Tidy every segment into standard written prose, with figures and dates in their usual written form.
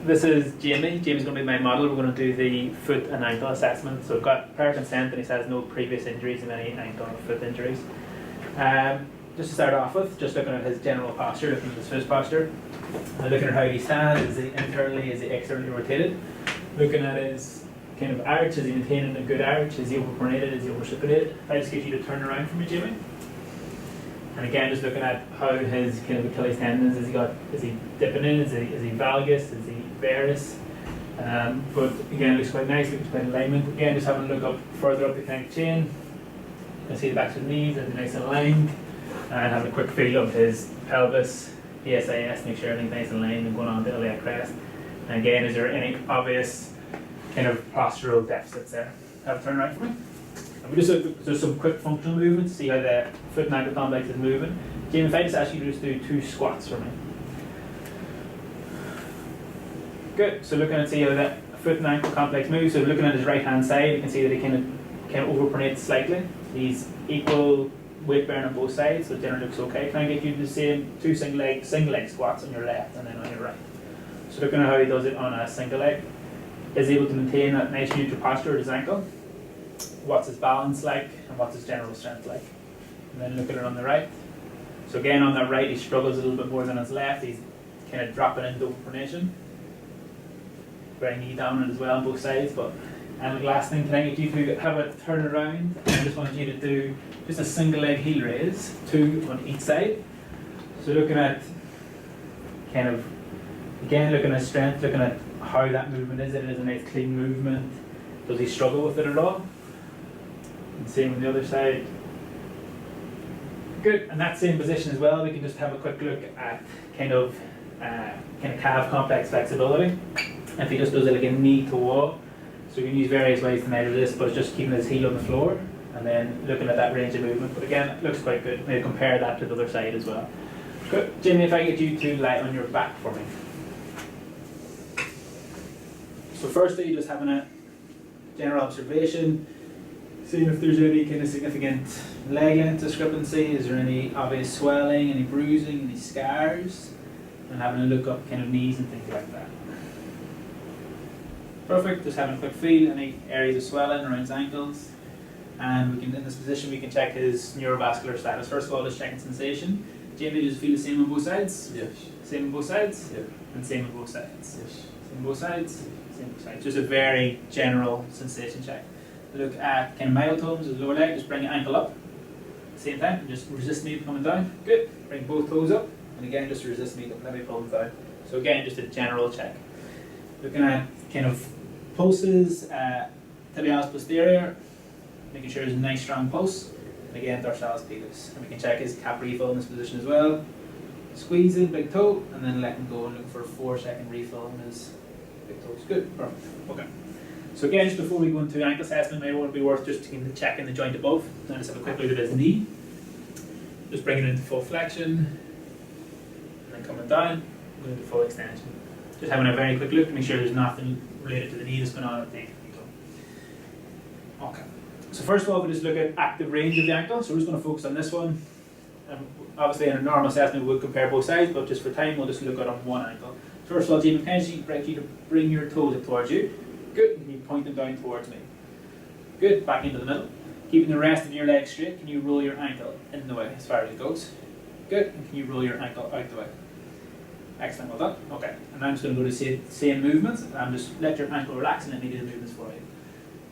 this is Jamie. Jamie's going to be my model. We're going to do the foot and ankle assessment. So I've got prior consent and he says no previous injuries and any ankle or foot injuries. Just to start off with, just looking at his general posture, looking at his foot posture, looking at how he stands, is he internally, is he externally rotated, looking at his kind of arch, is he maintaining a good arch, is he overpronated, is he oversupinated. If I just get you to turn around for me, Jamie. And again, just looking at how his kind of Achilles tendons, is he dipping in, is he valgus, is he varus? But again, it looks quite nice, looks quite in alignment. Again, just having a look up further up the kind of chain. You can see the backs of the knees, are nice and aligned. And having a quick feel of his pelvis, PSIS, make sure everything's nice and aligned and going on to iliac crest. And again, is there any obvious kind of postural deficits there? Have a turn around for me. And we just there's some quick functional movements to see how the foot and ankle complex is moving. Jamie, if I just ask you to just do 2 squats for me. Good. So looking at see how the foot and ankle complex moves. So looking at his right hand side, you can see that he kind of overpronates slightly. He's equal weight bearing on both sides, so it generally looks okay. Can I get you the same 2 single leg squats on your left and then on your right? So looking at how he does it on a single leg, is he able to maintain that nice neutral posture at his ankle? What's his balance like, and what's his general strength like? And then look at it on the right. So again, on the right, he struggles a little bit more than his left. He's kind of dropping into overpronation. Very knee dominant as well on both sides. But and the last thing, can I get you to have a turn around? I just want you to do just a single leg heel raise, 2 on each side. So looking at kind of, again, looking at strength, looking at how that movement is. It is a nice clean movement. Does he struggle with it at all? And same on the other side. Good, and that same position as well, we can just have a quick look at kind of calf complex flexibility. If he just does it like a knee to wall. So we can use various ways to measure this, but it's just keeping his heel on the floor and then looking at that range of movement. But again, it looks quite good. Maybe compare that to the other side as well. Good. Jamie, if I get you to lie on your back for me. So firstly, just having a general observation, seeing if there's any kind of significant leg length discrepancy, is there any obvious swelling, any bruising, any scars, and having a look up kind of knees and things like that. Perfect, just having a quick feel, any areas of swelling around his ankles, and we can, in this position, we can check his neurovascular status. First of all, just checking sensation. Jamie, does it feel the same on both sides? Yes. Same on both sides? Yeah. And same on both sides? Yes. Same on both sides? Same on both sides. Just a very general sensation check. Look at kind of myotomes of the lower leg, just bring your ankle up. At the same time, and just resist me coming down. Good. Bring both toes up, and again, just resist me, let me pull them down. So again, just a general check. Looking at kind of pulses, tibialis posterior, making sure there's a nice strong pulse. And again, dorsalis pedis. And we can check his cap refill in this position as well. Squeeze in big toe, and then let him go and look for a 4-second refill on his big toes. Good, perfect. Okay. So again, just before we go into ankle assessment, maybe it would be worth just checking the joint above. Now let's have a quick look at his knee. Just bringing it into full flexion, and then coming down, going into full extension. Just having a very quick look to make sure there's nothing related to the knee that's going on at the ankle. Okay. So first of all, we just look at active range of the ankle. So we're just going to focus on this one. Obviously, in a normal assessment, we would compare both sides, but just for time, we'll just look at on one ankle. First of all, Jamie, can I just get you to bring your toes up towards you? Good. Can you point them down towards me? Good. Back into the middle. Keeping the rest of your leg straight, can you roll your ankle in the way as far as it goes? Good. And can you roll your ankle out the way? Excellent. Well done. Okay. And I'm just going to go to the same movements and just let your ankle relax and let me do the movements for you.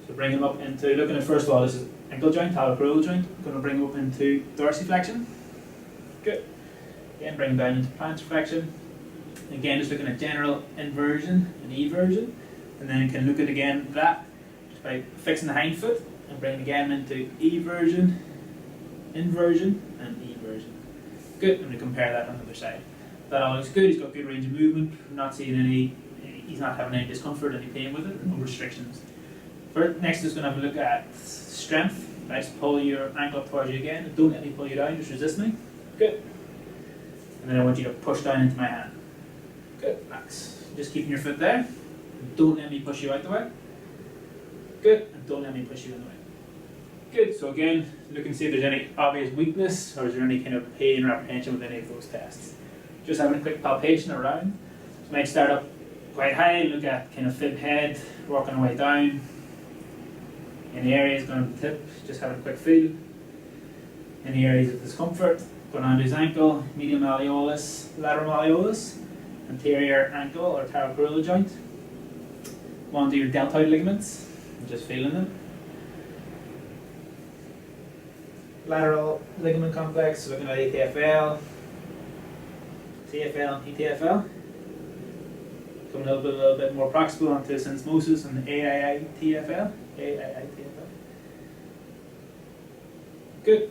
So bring them up into, looking at first of all, this is ankle joint, talocrural joint. I'm going to bring them up into dorsiflexion. Good. Again, bring them down into plantar flexion. Again, just looking at general inversion and eversion. And then you can look at again that just by fixing the hind foot and bring it again into eversion, inversion, and eversion. Good. And we compare that on the other side. That all looks good. He's got good range of movement. I'm not seeing any. He's not having any discomfort, any pain with it, no restrictions. Next is going to have a look at strength. I just pull your ankle up towards you again. Don't let me pull you down. Just resist me. Good. And then I want you to push down into my hand. Good. Relax. Just keeping your foot there. Don't let me push you out the way. Good. And don't let me push you in the way. Good. So again, look and see if there's any obvious weakness or is there any kind of pain or apprehension with any of those tests. Just having a quick palpation around. So might start up quite high, look at kind of fib head, working our way down. Any areas going to the tip, just having a quick feel. Any areas of discomfort, going on to his ankle, medial malleolus, lateral malleolus, anterior ankle or pterygorular joint. Go on to your deltoid ligaments, just feeling them. Lateral ligament complex, looking at ATFL, TFL, ETFL. Coming a little bit more proximal onto syndesmosis and AII-TFL. AII-TFL. Good.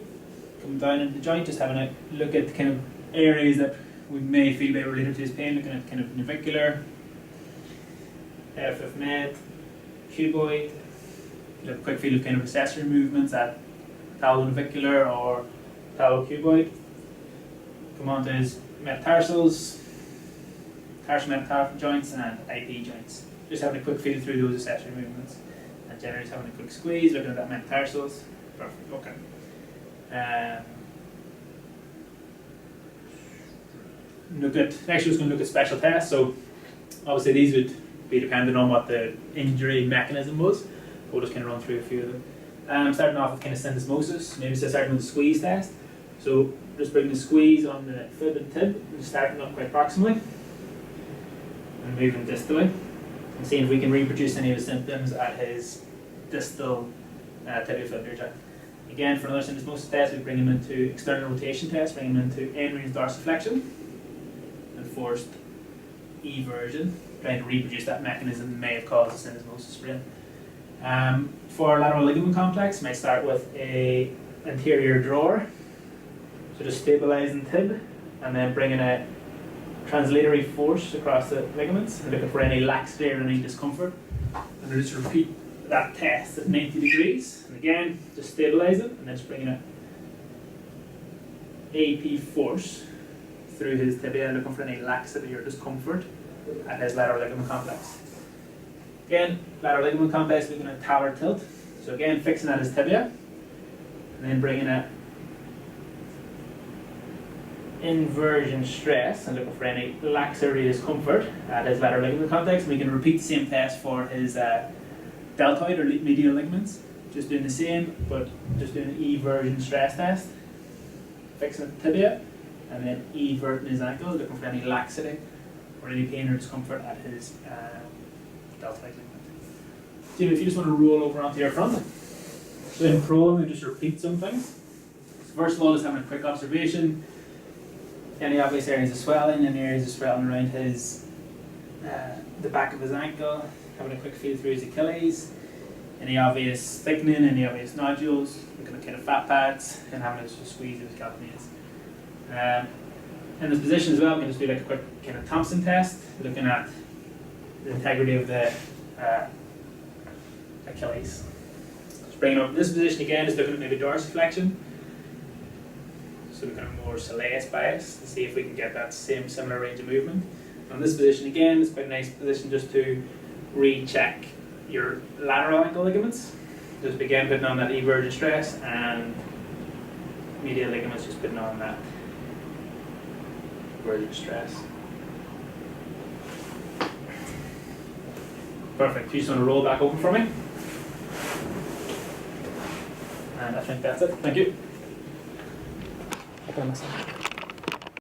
Coming down into the joint, just having a look at the kind of areas that we may feel may be related to his pain, looking at kind of navicular, FF med, cuboid. You have a quick feel of kind of accessory movements at talonavicular or talocuboid. Come on to his metatarsals, tarsometatarsian joints and IP joints. Just having a quick feel through those accessory movements. And generally just having a quick squeeze, looking at that metatarsals. Perfect, okay. Next we're just going to look at special tests. So obviously these would be dependent on what the injury mechanism was. We'll just kind of run through a few of them. Starting off with kind of syndesmosis, maybe starting with the squeeze test. So just bring the squeeze on the fib and tib, and just starting up quite proximally, and moving distally, and seeing if we can reproduce any of the symptoms at his distal tibiofibular joint. Again, for another syndesmosis test, we bring him into external rotation test, bring him into end range dorsiflexion, and forced eversion, trying to reproduce that mechanism that may have caused the syndesmosis sprain. For lateral ligament complex, might start with a anterior drawer, so just stabilizing tib, and then bringing a translatory force across the ligaments, and looking for any laxity or any discomfort. And then just repeat that test at 90 degrees, and again, just stabilize it, and then just bringing an AP force through his tibia, looking for any laxity or discomfort at his lateral ligament complex. Again, lateral ligament complex, looking at talar tilt. So again, fixing at his tibia, and then bringing a inversion stress and looking for any laxity or discomfort at his lateral ligament complex. We can repeat the same test for his deltoid or medial ligaments. Just doing the same, but just doing an eversion stress test. Fixing the tibia, and then everting his ankle, looking for any laxity or any pain or discomfort at his deltoid ligament. Jimmy, if you just want to roll over onto your front. So in prone, we just repeat some things. So first of all, just having a quick observation. Any obvious areas of swelling, any areas of swelling around his, the back of his ankle, having a quick feel through his Achilles, any obvious thickening, any obvious nodules, looking at kind of fat pads, and having a squeeze of his calcaneus. In this position as well, we can just do like a quick kind of Thompson test, looking at the integrity of the Achilles. Just bringing up this position again, just looking at maybe dorsiflexion. So looking at more soleus bias to see if we can get that similar range of movement. On this position again, it's quite a nice position just to recheck your lateral ankle ligaments. Just again putting on that eversion stress, and medial ligaments just putting on that eversion stress. Perfect. You just want to roll back open for me. And I think that's it. Thank you.